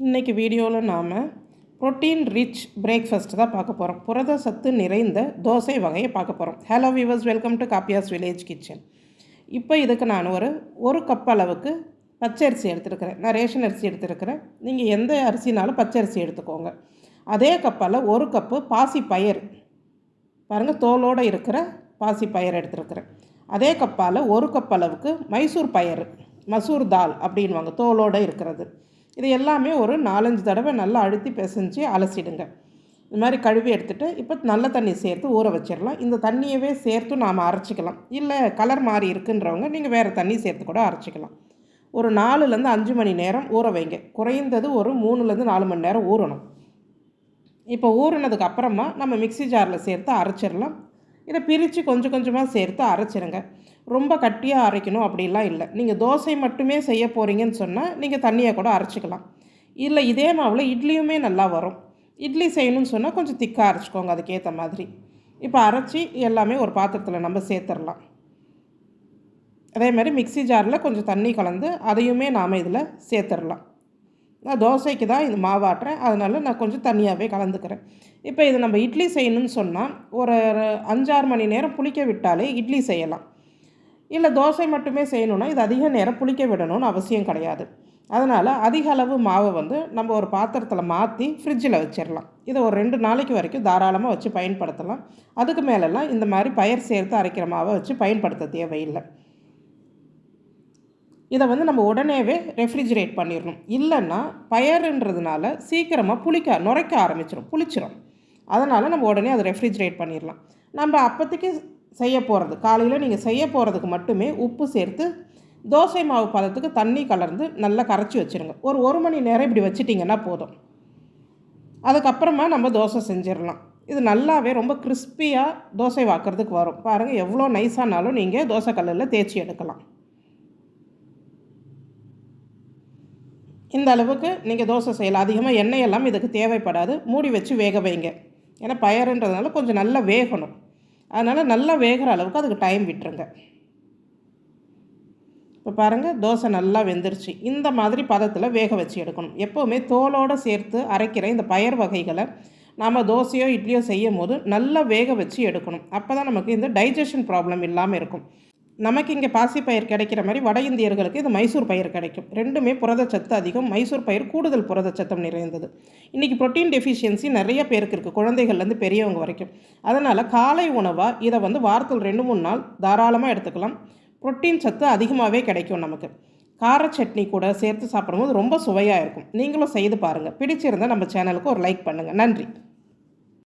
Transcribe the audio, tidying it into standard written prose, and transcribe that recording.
இன்றைக்கி வீடியோவில் நாம் ப்ரோட்டீன் ரிச் பிரேக்ஃபாஸ்ட் தான் பார்க்க போகிறோம். புரத சத்து நிறைந்த தோசை வகையை பார்க்க போகிறோம். Hello viewers, welcome to காப்பியாஸ் village kitchen. இப்போ இதுக்கு நான் ஒரு கப் அளவுக்கு பச்சரிசி எடுத்துருக்கிறேன். நான் ரேஷன் அரிசி எடுத்துருக்கிறேன். நீங்கள் எந்த அரிசினாலும் பச்சரிசி எடுத்துக்கோங்க. அதே கப்பால் ஒரு கப்பு பாசி பயிர், பாருங்கள் தோலோடு இருக்கிற பாசி பயிர் எடுத்துருக்கிறேன். அதே கப்பால் ஒரு கப் அளவுக்கு மைசூர் பயிர், மசூர் தால் அப்படின்வாங்க, தோலோடு இருக்கிறது. இது எல்லாமே ஒரு 4-5 தடவை நல்லா அழுத்தி பிசைஞ்சு அலசிடுங்க. இது மாதிரி கழுவி எடுத்துகிட்டு இப்போ நல்ல தண்ணி சேர்த்து ஊற வச்சிடலாம். இந்த தண்ணியவே சேர்த்து நாம் அரைச்சிக்கலாம். இல்லை கலர் மாறி இருக்குன்றவங்க நீங்கள் வேறு தண்ணி சேர்த்து கூட அரைச்சிக்கலாம். ஒரு 4லேருந்து 5 மணி நேரம் ஊற வைங்க. குறைந்தது ஒரு 3லேருந்து 4 மணி நேரம் ஊறணும். இப்போ ஊறினதுக்கு அப்புறமா நம்ம மிக்ஸி ஜாரில் சேர்த்து அரைச்சிடலாம். இதை பிரித்து கொஞ்சம் கொஞ்சமாக சேர்த்து அரைச்சிருங்க. ரொம்ப கட்டியாக அரைக்கணும் அப்படிலாம் இல்லை. நீங்கள் தோசை மட்டுமே செய்ய போகிறீங்கன்னு சொன்னால் நீங்கள் தண்ணியை கூட அரைச்சிக்கலாம். இல்லை இதே மாவில் இட்லியுமே நல்லா வரும். இட்லி செய்யணும்னு சொன்னால் கொஞ்சம் திக்காக அரைச்சிக்கோங்க அதுக்கேற்ற மாதிரி. இப்போ அரைச்சி எல்லாமே ஒரு பாத்திரத்தில் நம்ம சேர்த்துடலாம். அதே மாதிரி மிக்ஸி ஜாரில் கொஞ்சம் தண்ணி கலந்து அதையுமே நாம் இதில் சேர்த்துடலாம். நான் தோசைக்கு தான் இது மாவாட்டுறேன், அதனால் நான் கொஞ்சம் தண்ணியாகவே கலந்துக்கிறேன். இப்போ இது நம்ம இட்லி செய்யணும்னு சொன்னால் ஒரு 5-6 மணி நேரம் புளிக்க விட்டாலே இட்லி செய்யலாம். இல்லை தோசை மட்டுமே செய்யணுன்னா இது அதிக நேரம் புளிக்க விடணும்னு அவசியம் கிடையாது. அதனால் அதிக அளவு மாவை நம்ம ஒரு பாத்திரத்தில் மாற்றி ஃப்ரிட்ஜில் வச்சிடலாம். இதை ஒரு 2 நாளைக்கு வரைக்கும் தாராளமாக வச்சு பயன்படுத்தலாம். அதுக்கு மேலெல்லாம் இந்த மாதிரி பயிர் சேர்த்து அரைக்கிற மாவை வச்சு பயன்படுத்த தேவையில்லை. இதை நம்ம உடனேவே ரெஃப்ரிஜிரேட் பண்ணிடணும். இல்லைன்னா பயறுன்றதுனால சீக்கிரமாக நுரைக்க ஆரம்பிச்சிடும், புளிச்சிடும். அதனால் நம்ம உடனே அதை ரெஃப்ரிஜிரேட் பண்ணிடலாம். நம்ம அப்போதைக்கு செய்ய போகிறது, காலையில் நீங்கள் செய்ய போகிறதுக்கு மட்டுமே உப்பு சேர்த்து தோசை மாவு பதத்துக்கு தண்ணி கலந்து நல்லா கரைச்சி வச்சுருங்க. ஒரு 1 மணி நேரம் இப்படி வச்சிட்டிங்கன்னா போதும். அதுக்கப்புறமா நம்ம தோசை செஞ்சிடலாம். இது நல்லாவே ரொம்ப கிறிஸ்பியாக தோசை வாக்குறதுக்கு வரும். பாருங்கள் எவ்வளோ நைஸானாலும் நீங்கள் தோசை கல்லில் தேய்ச்சி எடுக்கலாம். இந்த அளவுக்கு நீங்கள் தோசை செய்யலாம். அதிகமாக எண்ணெயெல்லாம் இதுக்கு தேவைப்படாது. மூடி வச்சு வேக வைங்க. ஏன்னா பயறுன்றதுனால கொஞ்சம் நல்லா வேகணும். அதனால் நல்லா வேகிற அளவுக்கு அதுக்கு டைம் விட்டுருங்க. இப்போ பாருங்கள் தோசை நல்லா வெந்துருச்சு. இந்த மாதிரி பதத்தில் வேக வச்சு எடுக்கணும். எப்போவுமே தோலோடு சேர்த்து அரைக்கிற இந்த பயறு வகைகளை நாம் தோசையோ இட்லியோ செய்யும் போது நல்லா வேக வச்சு எடுக்கணும். அப்போ தான் நமக்கு இந்த டைஜஷன் ப்ராப்ளம் இல்லாமல் இருக்கும். நமக்கு இங்கே பாசிப்பயிர் கிடைக்கிற மாதிரி வட இந்தியர்களுக்கு இது மைசூர் பயிர் கிடைக்கும். ரெண்டுமே புரதச்சத்து அதிகம். மைசூர் பயிர் கூடுதல் புரதச்சத்தம் நிறைந்தது. இன்றைக்கி ப்ரோட்டீன் டெஃபிஷியன்சி நிறைய பேருக்கு இருக்குது, குழந்தைகள்லேருந்து பெரியவங்க வரைக்கும். அதனால் காலை உணவாக இதை வாரத்தில் 2-3 நாள் தாராளமாக எடுத்துக்கலாம். ப்ரோட்டீன் சத்து அதிகமாகவே கிடைக்கும் நமக்கு. கார சட்னி கூட சேர்த்து சாப்பிடும்போது ரொம்ப சுவையாக இருக்கும். நீங்களும் செய்து பாருங்கள். பிடிச்சிருந்தால் நம்ம சேனலுக்கு ஒரு லைக் பண்ணுங்கள். நன்றி.